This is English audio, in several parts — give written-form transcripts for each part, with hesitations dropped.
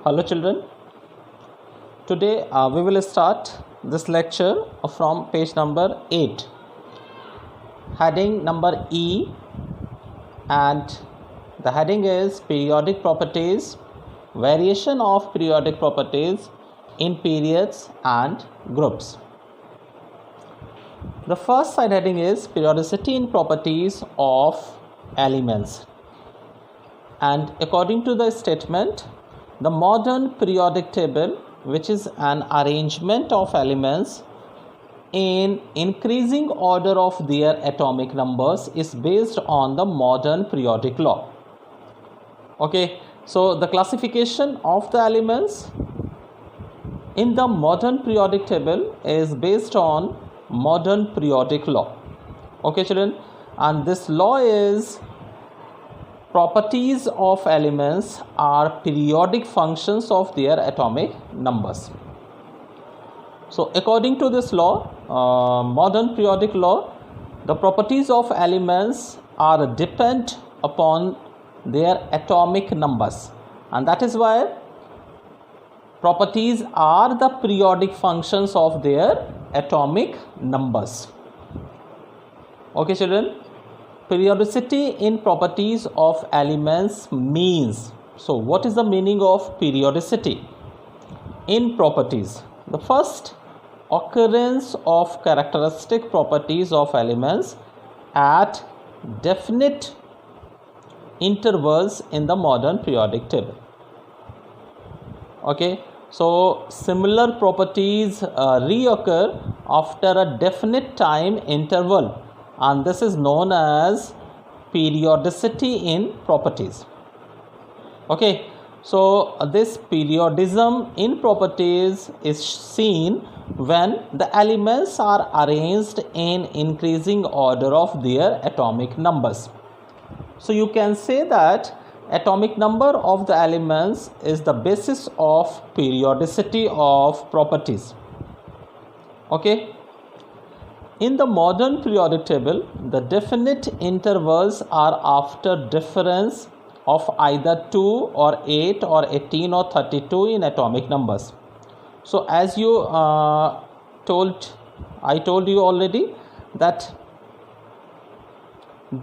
Hello children, today we will start this lecture from page number 8, heading number E, and the heading is periodic properties, variation of periodic properties in periods and groups. The first side heading is periodicity in properties of elements, and according to the statement, the modern periodic table, which is an arrangement of elements in increasing order of their atomic numbers, is based on the modern periodic law. Okay, so the classification of the elements in the modern periodic table is based on modern periodic law. Okay children, and this law is properties of elements are periodic functions of their atomic numbers. So according to this law, modern periodic law, the properties of elements are depend upon their atomic numbers, and that is why properties are the periodic functions of their atomic numbers. Okay children, periodicity in properties of elements means, so what is the meaning of periodicity in properties? The first, occurrence of characteristic properties of elements at definite intervals in the modern periodic table. Okay, so similar properties reoccur after a definite time interval, and this is known as periodicity in properties. Okay, so this periodism in properties is seen when the elements are arranged in increasing order of their atomic numbers. So you can say that atomic number of the elements is the basis of periodicity of properties. Okay, in the modern periodic table, the definite intervals are after difference of either 2 or 8 or 18 or 32 in atomic numbers. So as you I told you already that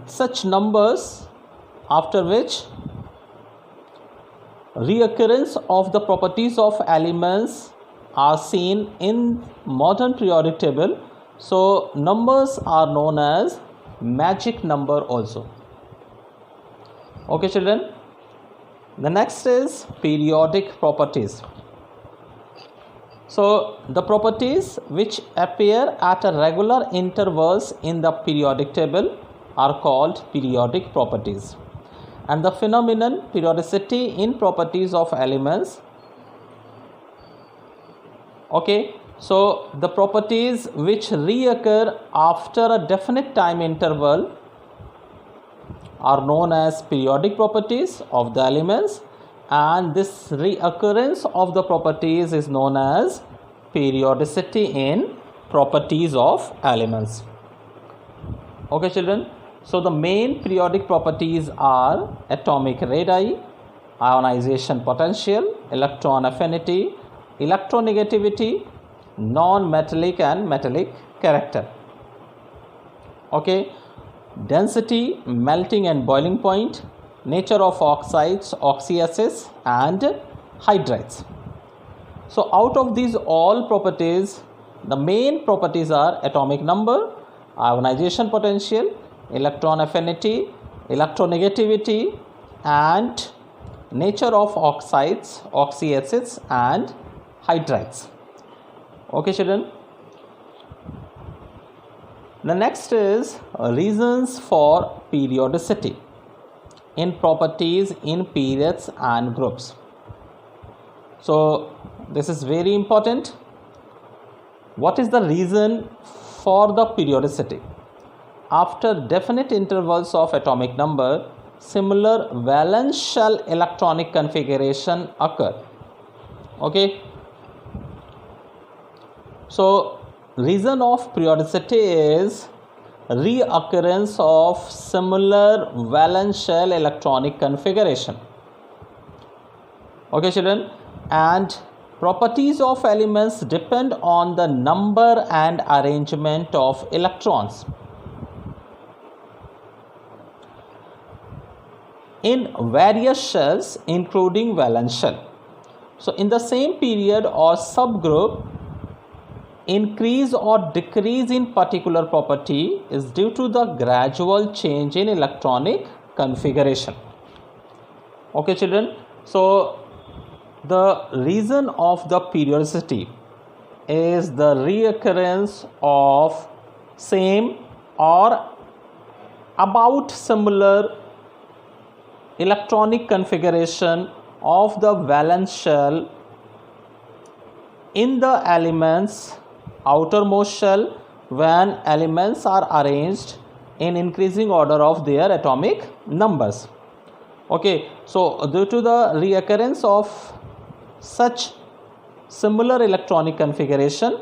such numbers after which reoccurrence of the properties of elements are seen in modern periodic table, so numbers are known as magic number also. Okay children, the next is periodic properties. So the properties which appear at a regular intervals in the periodic table are called periodic properties, and the phenomenon periodicity in properties of elements. Okay, so the properties which reoccur after a definite time interval are known as periodic properties of the elements, and this reoccurrence of the properties is known as periodicity in properties of elements. Okay children, so the main periodic properties are atomic radii, ionization potential, electron affinity, electronegativity, non-metallic and metallic character. Okay, density, melting and boiling point, nature of oxides, oxyacids and hydrides. So out of these all properties, the main properties are atomic number, ionization potential, electron affinity, electronegativity and nature of oxides, oxyacids and hydrides. Okay children, the next is reasons for periodicity in properties in periods and groups. So this is very important. What is the reason for the periodicity? After definite intervals of atomic number, similar valence shell electronic configuration occur. Okay, so reason of periodicity is reoccurrence of similar valence shell electronic configuration. Okay children, and properties of elements depend on the number and arrangement of electrons. In various shells including valence shell. So in the same period or subgroup, increase or decrease in particular property is due to the gradual change in electronic configuration. Okay children, so the reason of the periodicity is the reoccurrence of same or about similar electronic configuration of the valence shell in the elements outermost shell when elements are arranged in increasing order of their atomic numbers. Okay, so due to the reoccurrence of such similar electronic configuration,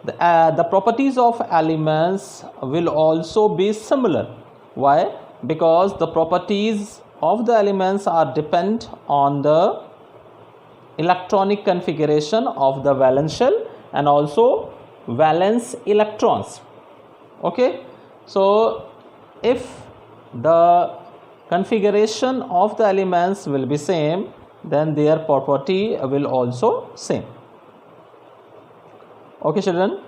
the properties of elements will also be similar. Why? Because the properties of the elements are depend on the electronic configuration of the valence shell and also valence electrons. Okay, so if the configuration of the elements will be same, then their property will also same. Okay children,